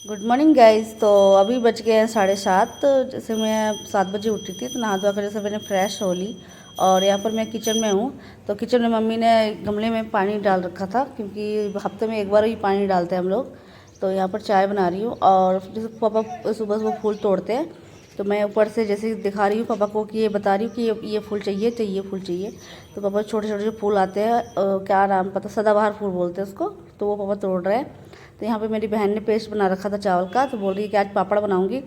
Good morning guys. तो अभी बज गए हैं 7:30। तो जैसे मैं 7 बजे उठी थी तो नहा धोआ कर जैसे मैंने फ्रेश हो ली। और यहाँ पर मैं किचन में हूँ। तो किचन में मम्मी ने गमले में पानी डाल रखा था, क्योंकि हफ्ते में एक बार ही पानी डालते हैं हम लोग। तो यहाँ पर चाय बना रही हूँ। और जैसे पापा सुबह सुबह फूल तोड़ते हैं, तो मैं ऊपर से जैसे दिखा रही हूँ पापा को कि ये बता रही हूँ कि ये फूल चाहिए, तो ये फूल चाहिए। तो पापा छोटे छोटे जो फूल आते हैं, क्या नाम पता, सदाबहार फूल बोलते हैं उसको, तो वो पापा तोड़ रहे हैं। तो यहाँ पे मेरी बहन ने पेस्ट बना रखा था चावल का, तो बोल रही है कि आज पापड़ बनाऊंगी।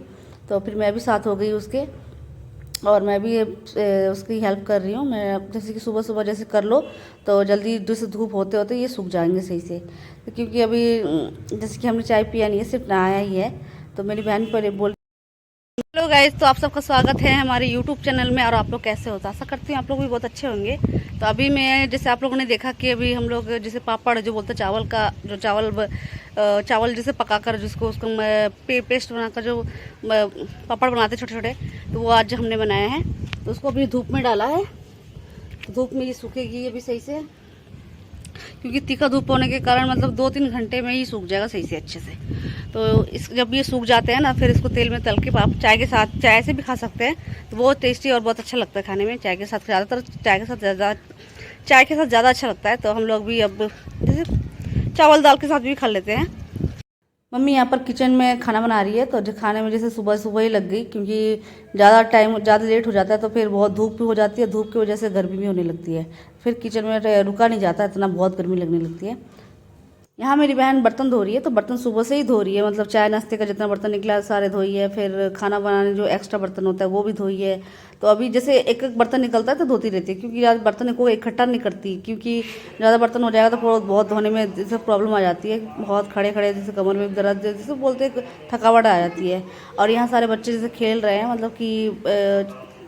तो फिर मैं भी साथ हो गई उसके, और मैं भी उसकी हेल्प कर रही हूँ। मैं जैसे कि सुबह सुबह जैसे कर लो तो जल्दी जैसे धूप होते होते ये सूख जाएंगे सही से। तो क्योंकि अभी जैसे कि हमने चाय पिया नहीं है, सिर्फ नहाया ही है। तो मेरी बहन पर बोल, हेलो गाइस, तो आप सबका स्वागत है हमारे यूट्यूब चैनल में। और आप लोग कैसे हो? तो आशा करती हूँ आप लोग भी बहुत अच्छे होंगे। तो अभी मैं जैसे आप लोगों ने देखा कि अभी हम लोग जैसे पापड़ जो बोलते हैं, चावल का जो चावल जैसे पकाकर जिसको उसको पेस्ट बनाकर जो पापड़ बनाते छोटे छोटे, तो वो आज हमने बनाया है। तो उसको अभी धूप में डाला है। तो धूप में ये सूखेगी अभी सही से, क्योंकि तीखा धूप होने के कारण मतलब 2-3 घंटे में ही सूख जाएगा सही से अच्छे से। तो इस जब ये सूख जाते हैं ना, फिर इसको तेल में तल के आप चाय के साथ, चाय से भी खा सकते हैं। तो बहुत टेस्टी और बहुत अच्छा लगता है खाने में। चाय के साथ ज़्यादातर चाय के साथ ज़्यादा अच्छा लगता है। तो हम लोग भी अब जैसे चावल दाल के साथ भी खा लेते हैं। मम्मी यहाँ पर किचन में खाना बना रही है। तो जो खाने में जैसे सुबह सुबह ही लग गई, क्योंकि ज़्यादा लेट हो जाता है तो फिर बहुत धूप भी हो जाती है। धूप की वजह से गर्मी भी होने लगती है, फिर किचन में रुका नहीं जाता, इतना बहुत गर्मी लगने लगती है। यहाँ मेरी बहन बर्तन धो रही है। तो बर्तन सुबह से ही धो रही है, मतलब चाय नाश्ते का जितना बर्तन निकला सारे धोई है। फिर खाना बनाने जो एक्स्ट्रा बर्तन होता है वो भी धोई है। तो अभी जैसे एक एक बर्तन निकलता है तो धोती रहती है, क्योंकि आज बर्तन को इकट्ठा नहीं करती, क्योंकि ज़्यादा बर्तन हो जाएगा तो बहुत धोने में जैसे प्रॉब्लम आ जाती है। बहुत खड़े खड़े जैसे कमर में दर्द जैसे बोलते हैं, थकावट आ जाती है। और यहाँ सारे बच्चे जैसे खेल रहे हैं, मतलब कि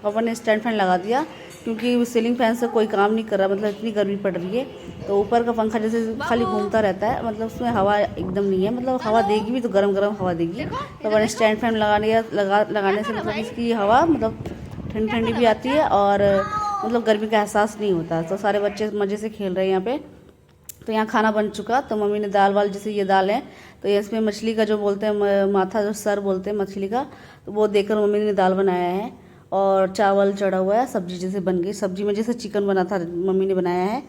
पापा ने स्टैंड फैन लगा दिया, क्योंकि सीलिंग फैन से कोई काम नहीं कर रहा, मतलब इतनी गर्मी पड़ रही है। तो ऊपर का पंखा जैसे खाली घूमता रहता है, मतलब उसमें हवा एकदम नहीं है, मतलब हवा देगी भी तो गरम गरम हवा देगी। तो मैंने स्टैंड फैन लगाने से मतलब इसकी हवा मतलब ठंडी ठंडी भी आती है, और मतलब गर्मी का एहसास नहीं होता। तो सारे बच्चे मज़े से खेल रहे हैं यहाँ पे। तो यहाँ खाना बन चुका। तो मम्मी ने दाल वाल, जैसे ये दाल है तो ये इसमें मछली का जो बोलते हैं माथा, जो सर बोलते हैं मछली का, तो वो देकर मम्मी ने दाल बनाया है। और चावल चढ़ा हुआ है, सब्जी जैसे बन गई। सब्जी में जैसे चिकन बना था मम्मी ने बनाया है।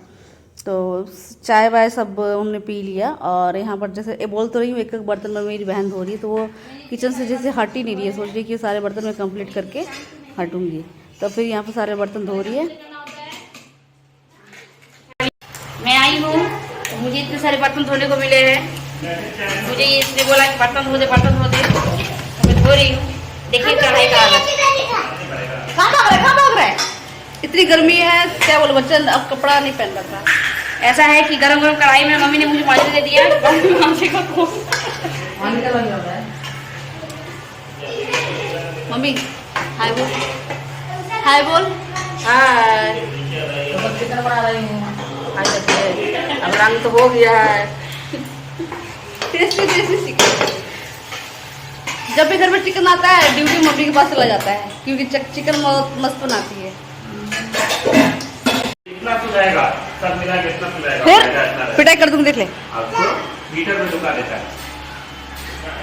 तो चाय वाय सब हमने पी लिया। और यहाँ पर जैसे बोल तो रही हूँ एक एक बर्तन में मेरी बहन धो रही है, तो वो किचन से जैसे हट ही नहीं रही है, सोच रही है कि सारे बर्तन मैं कंप्लीट करके हटूँगी। तो फिर यहाँ पर सारे बर्तन धो रही है। मैं आई हूँ तो मुझे इतने सारे बर्तन धोने को मिले हैं। मुझे इसने बोला कि बर्तन धो दे, बर्तन धो दे, तो मैं धो रही हूँ। देखिए कढ़ाई का हालत। कहाँ भाग रहा है? इतनी गर्मी है, क्या बोलो, बच्चा अब कपड़ा नहीं पहन रखा। ऐसा है कि गरम गरम कढ़ाई में मम्मी ने मुझे पानी दे दिया। मम्मी हाय बोल, हाय बोल। हाय, तो चिकन बना रही हूँ। हाय करके अब रंग तो हो गया है। Tasty tasty chicken. जब भी घर में चिकन आता है ड्यूटी मम्मी के पास चला जाता है, क्योंकि चिकन मस्त बनाती है। इतना तो रहेगा, सब मिला के इतना तो रहेगा। फिर पिटाई कर दूंगी, देख ले। आपको मीटर में दुका देता है,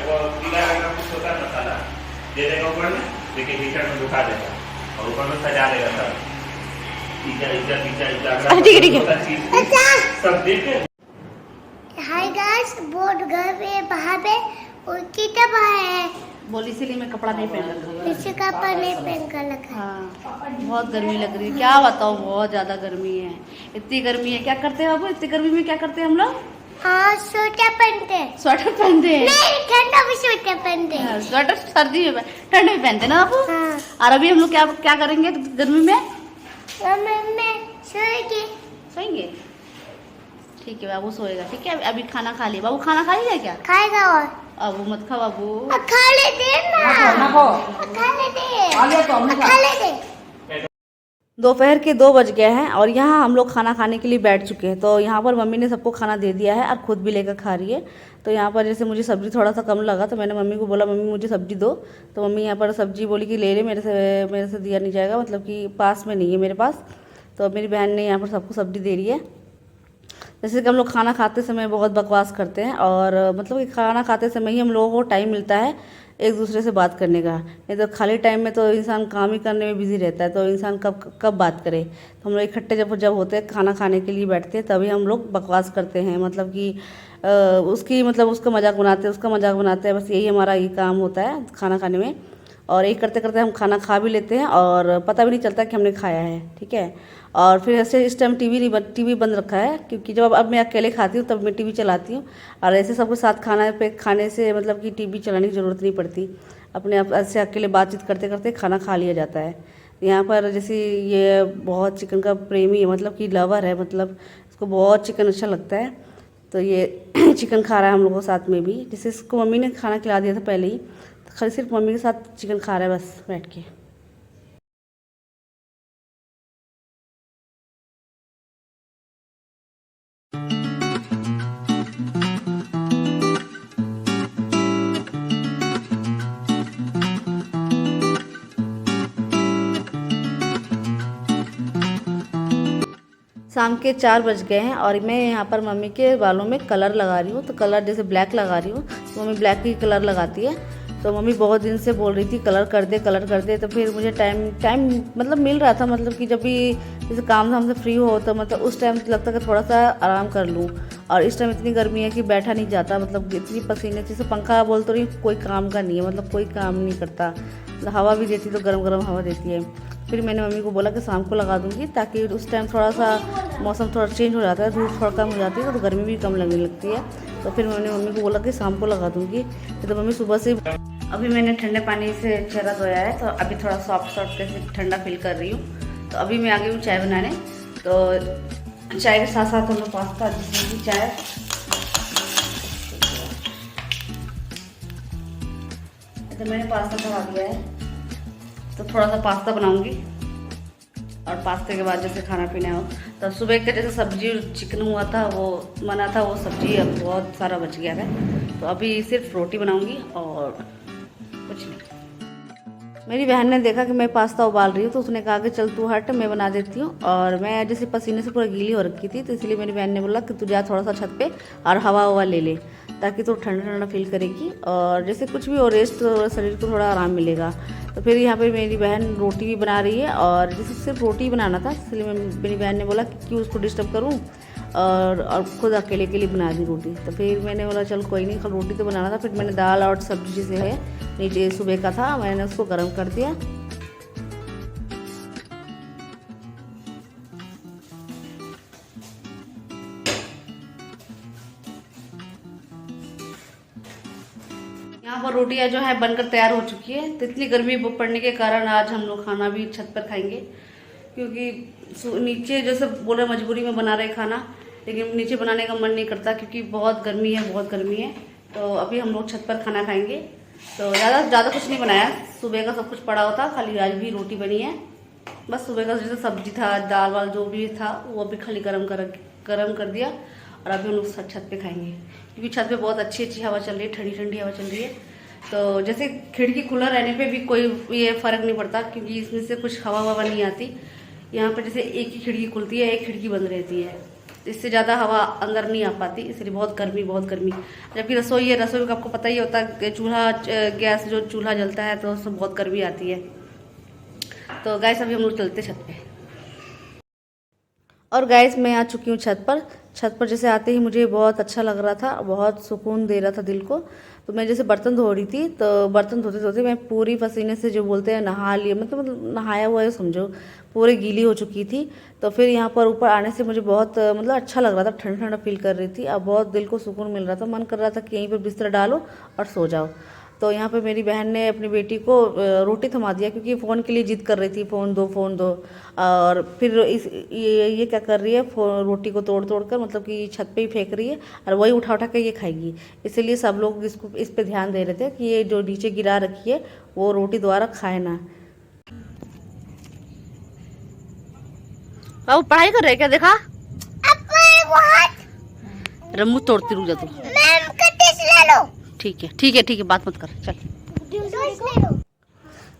वो पीला रंग का कुछ होता है मसाला दे देगा ऊपर में, देखिए मीटर में दुका देगा और ऊपर में सजा देगा सब। ठीक है, सब देखे। हाय गाइस, बहुत घर पे बाहर पे उनकी तब है, बोल इसीलिए मैं कपड़ा नहीं पहन रखा। इसी कपड़ा नहीं पहन कर रखा। हाँ, बहुत गर्मी लग रही है, क्या बताऊँ, बहुत ज़्यादा गर्मी है। इतनी गर्मी है, क्या करते हैं बाबू, इतनी गर्मी में क्या करते हैं हम लोग? हाँ, स्वेटर पहनते हैं। स्वेटर पहनते हैं? नहीं, ठंडा में स्वेटर पहनते हैं। स्वेटर सर्दी में, ठंड में पहनते हैं ना बाबू। हाँ। और अभी हम लोग क्या क्या करेंगे गर्मी में? मैं सोएगी। सोएंगे? ठीक है, बाबू सोएगा। ठीक है, अभी खाना खा लिया। बाबू खाना खा लिया क्या? खाएगा और अब मत खा बाबू। खा ले दे ना, खा ले दे, खा ले दे। दोपहर के 2 बज गए हैं और यहाँ हम लोग खाना खाने के लिए बैठ चुके हैं। तो यहाँ पर मम्मी ने सबको खाना दे दिया है और खुद भी लेकर खा रही है। तो यहाँ पर जैसे मुझे सब्ज़ी थोड़ा सा कम लगा, तो मैंने मम्मी को बोला मम्मी मुझे सब्ज़ी दो। तो मम्मी यहाँ पर सब्ज़ी बोली कि ले ले, मेरे से दिया नहीं जाएगा, मतलब कि पास में नहीं है मेरे पास। तो मेरी बहन ने यहाँ पर सबको सब्ज़ी दे रही है। जैसे कि हम लोग खाना खाते समय बहुत बकवास करते हैं, और मतलब कि खाना खाते समय ही हम लोगों को टाइम मिलता है एक दूसरे से बात करने का। नहीं तो खाली टाइम में तो इंसान काम ही करने में बिजी रहता है, तो इंसान कब कब बात करे। तो हम लोग इकट्ठे जब होते हैं खाना खाने के लिए बैठते हैं, तभी हम लोग बकवास करते हैं, मतलब कि उसका मजाक बनाते हैं। बस यही हमारा ये काम होता है खाना खाने में। और यही करते करते हम खाना खा भी लेते हैं और पता भी नहीं चलता कि हमने खाया है, ठीक है। और फिर ऐसे इस टाइम टीवी बंद रखा है, क्योंकि जब अब मैं अकेले खाती हूँ तब मैं टीवी चलाती हूँ, और ऐसे सबके साथ खाने से मतलब कि टीवी चलाने की ज़रूरत नहीं पड़ती। अपने आप ऐसे अकेले बातचीत करते करते खाना खा लिया जाता है। यहाँ पर जैसे ये बहुत चिकन का प्रेमी है, मतलब कि लवर है, मतलब इसको बहुत चिकन अच्छा लगता है। तो ये चिकन खा रहा है हम लोगों के साथ में भी। जैसे इसको मम्मी ने खाना खिला दिया था पहले ही, तो खाली सिर्फ मम्मी के साथ चिकन खा रहा है बस बैठ के। शाम के 4 बज गए हैं और मैं यहाँ पर मम्मी के बालों में कलर लगा रही हूँ। तो कलर जैसे ब्लैक लगा रही हूँ, तो मम्मी ब्लैक ही कलर लगाती है। तो मम्मी बहुत दिन से बोल रही थी कलर कर दे। तो फिर मुझे टाइम मतलब मिल रहा था, मतलब कि जब भी जैसे काम धाम से फ्री हो तो मतलब उस टाइम लगता है कि थोड़ा सा आराम कर लूँ। और इस टाइम इतनी गर्मी है कि बैठा नहीं जाता, मतलब इतनी पसीने, जैसे पंखा बोल तो रही कोई काम का नहीं है, मतलब कोई काम नहीं करता। मतलब हवा भी देती तो गर्म हवा देती है। फिर मैंने मम्मी को बोला कि शाम को लगा दूंगी, ताकि उस टाइम थोड़ा सा मौसम थोड़ा चेंज हो जाता है, धूप थोड़ा कम हो जाती है, तो गर्मी भी कम लगने लगती है। तो फिर मैंने मम्मी को बोला कि शाम को लगा दूंगी। तो मम्मी सुबह से, अभी मैंने ठंडे पानी से चेहरा धोया है, तो अभी थोड़ा सॉफ्ट कैसे ठंडा फील कर रही हूँ। तो अभी मैं आ गई हूँ चाय बनाने। तो चाय के साथ साथ हम लोग पास्ता, जिसमें की चाय, तो मैंने पास्ता चढ़ा दिया है। तो थोड़ा सा पास्ता बनाऊंगी, और पास्ते के बाद जैसे खाना पीना हो। तो सुबह के जैसे सब्जी चिकन हुआ था, वो बना था, वो सब्जी अब बहुत सारा बच गया है। तो अभी सिर्फ रोटी बनाऊंगी और कुछ नहीं। मेरी बहन ने देखा कि मैं पास्ता उबाल रही हूँ, तो उसने कहा कि चल तू हट, मैं बना देती हूँ। और मैं जैसे पसीने से पूरा गीली हो रखी थी, तो इसलिए मेरी बहन ने बोला कि तू जा थोड़ा सा छत पे और हवा ले ले, ताकि तू ठंडा फील करेगी, और जैसे कुछ भी हो रेस्ट, शरीर को थोड़ा आराम मिलेगा। तो फिर यहाँ पे मेरी बहन रोटी भी बना रही है, और जैसे सिर्फ रोटी बनाना था, इसलिए मेरी बहन ने बोला कि क्यों उसको डिस्टर्ब करूँ, और खुद अकेले के लिए बना दी रोटी। तो फिर मैंने बोला चल कोई नहीं, कल रोटी तो बनाना था। फिर मैंने दाल और सब्जी जैसे है नीचे सुबह का था, मैंने उसको गर्म कर दिया। यहाँ पर रोटियाँ जो है बनकर तैयार हो चुकी है। तो इतनी गर्मी पड़ने के कारण आज हम लोग खाना भी छत पर खाएंगे, क्योंकि नीचे जैसे बोल रहे मजबूरी में बना रहे खाना, लेकिन नीचे बनाने का मन नहीं करता, क्योंकि बहुत गर्मी है। तो अभी हम लोग छत पर खाना खाएंगे। तो ज़्यादा कुछ नहीं बनाया, सुबह का सब कुछ पड़ा हुआ था, खाली आज भी रोटी बनी है। बस सुबह का जैसे सब्जी था, दाल वाल जो भी था, वो अभी खाली गरम कर दिया, और अभी हम लोग छत पे खाएंगे, क्योंकि छत पे बहुत अच्छी हवा चल रही है, ठंडी हवा चल रही है। तो जैसे खिड़की खुला रहने पे भी कोई ये फ़र्क नहीं पड़ता, क्योंकि इसमें से कुछ हवा नहीं आती। यहाँ पर जैसे एक ही खिड़की खुलती है, एक खिड़की बंद रहती है, इससे ज़्यादा हवा अंदर नहीं आ पाती, इसलिए बहुत गर्मी। जबकि रसोई का आपको पता ही होता है, चूल्हा गैस जो चूल्हा जलता है, तो उसमें बहुत गर्मी आती है। तो गैस अभी हम लोग चलते छत पे। और गैस मैं आ चुकी हूँ छत पर जैसे आते ही मुझे बहुत अच्छा लग रहा था, बहुत सुकून दे रहा था दिल को। तो मैं जैसे बर्तन धो रही थी, तो बर्तन धोते मैं पूरी पसीने से, जो बोलते हैं नहा लिया, मतलब नहाया हुआ है समझो, पूरी गीली हो चुकी थी। तो फिर यहाँ पर ऊपर आने से मुझे बहुत मतलब अच्छा लग रहा था, ठंडा फील कर रही थी, अब बहुत दिल को सुकून मिल रहा था। मन कर रहा था कि यहीं पर बिस्तर डालो और सो जाओ। तो यहाँ पे मेरी बहन ने अपनी बेटी को रोटी थमा दिया, क्योंकि फ़ोन के लिए जिद कर रही थी, फ़ोन दो। और फिर ये क्या कर रही है, रोटी को तोड़ कर मतलब कि छत पे ही फेंक रही है, और वही उठा के ये खाएगी। इसलिए सब लोग इस पे ध्यान दे रहे थे कि ये जो नीचे गिरा रखी है वो रोटी दोबारा खाए ना। अब पढ़ाई कर रहे क्या, देखा रम्मू तोड़ती, रुक जा तू। ठीक है, बात मत कर, चल।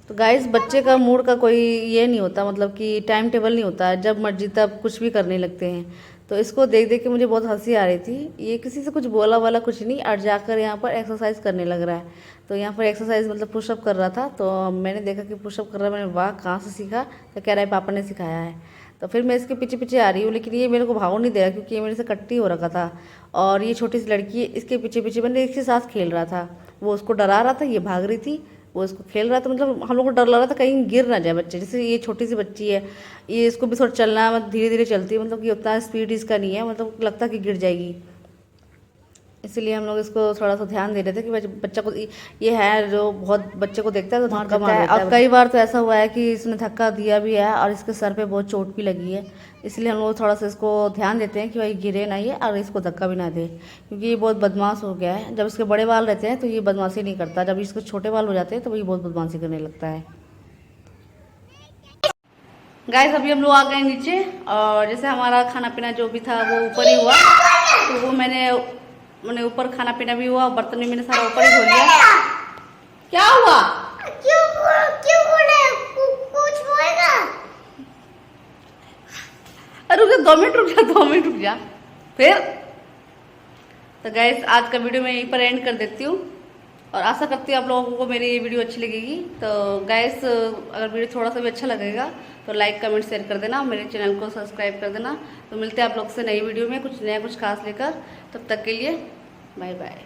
तो गाइस, बच्चे का मूड का कोई ये नहीं होता, मतलब कि टाइम टेबल नहीं होता है, जब मर्जी तब कुछ भी करने लगते हैं। तो इसको देख देख के मुझे बहुत हंसी आ रही थी। ये किसी से कुछ बोला वाला कुछ नहीं, और जाकर यहाँ पर एक्सरसाइज करने लग रहा है। तो यहाँ पर एक्सरसाइज मतलब पुशअप कर रहा था, तो मैंने देखा कि पुशअप कर रहा है। मैंने वाह कहाँ से सीखा? तो कह रहा है पापा ने सिखाया है। तो फिर मैं इसके पीछे पीछे आ रही हूँ, लेकिन ये मेरे को भाव नहीं दे रहा क्योंकि ये मेरे से कट्टी हो रखा था। और ये छोटी सी लड़की इसके पीछे पीछे मैंने इसके साथ खेल रहा था। वो उसको डरा रहा था, ये भाग रही थी, वो इसको खेल रहा था। मतलब हम लोग को डर लग रहा था कहीं गिर ना जाए बच्चे। जैसे ये छोटी सी बच्ची है, ये इसको भी थोड़ा चलना मतलब धीरे धीरे चलती है, मतलब कि उतना स्पीड इसका नहीं है, मतलब लगता है कि गिर जाएगी। इसलिए हम लोग इसको थोड़ा सा ध्यान दे रहे थे कि बच्चा को, ये है जो बहुत बच्चे को देखता है तो धक्का मार देता है। और कई बार तो ऐसा हुआ है कि इसने धक्का दिया भी है और इसके सर पे बहुत चोट भी लगी है। इसलिए हम लोग थोड़ा सा इसको ध्यान देते हैं कि भाई गिरे ना ये, और इसको धक्का भी ना दे, क्योंकि ये बहुत बदमाश हो गया है। जब इसके बड़े बाल रहते हैं तो ये बदमाशी नहीं करता, जब इसके छोटे बाल हो जाते हैं तो ये बहुत बदमाशी करने लगता है। गाइस अभी हम लोग आ गए नीचे, और जैसे हमारा खाना पीना जो भी था वो ऊपर ही हुआ, तो वो मैंने ऊपर खाना पीना भी हुआ, बर्तन भी मैंने सारा ऊपर ही धो लिया। क्या हुआ? क्यों बोले? कुछ होएगा? अरे रुक जा, 2 मिनट रुक जा, 2 मिनट रुक जा। फिर तो गाइस आज का वीडियो मैं यहीं पर एंड कर देती हूँ, और आशा करती हूँ आप लोगों को मेरी ये वीडियो अच्छी लगेगी। तो गाइस अगर वीडियो थोड़ा सा भी अच्छा लगेगा तो लाइक कमेंट शेयर कर देना, मेरे चैनल को सब्सक्राइब कर देना। तो मिलते हैं आप लोग से नई वीडियो में कुछ नया कुछ खास लेकर। तब तक के लिए बाय बाय।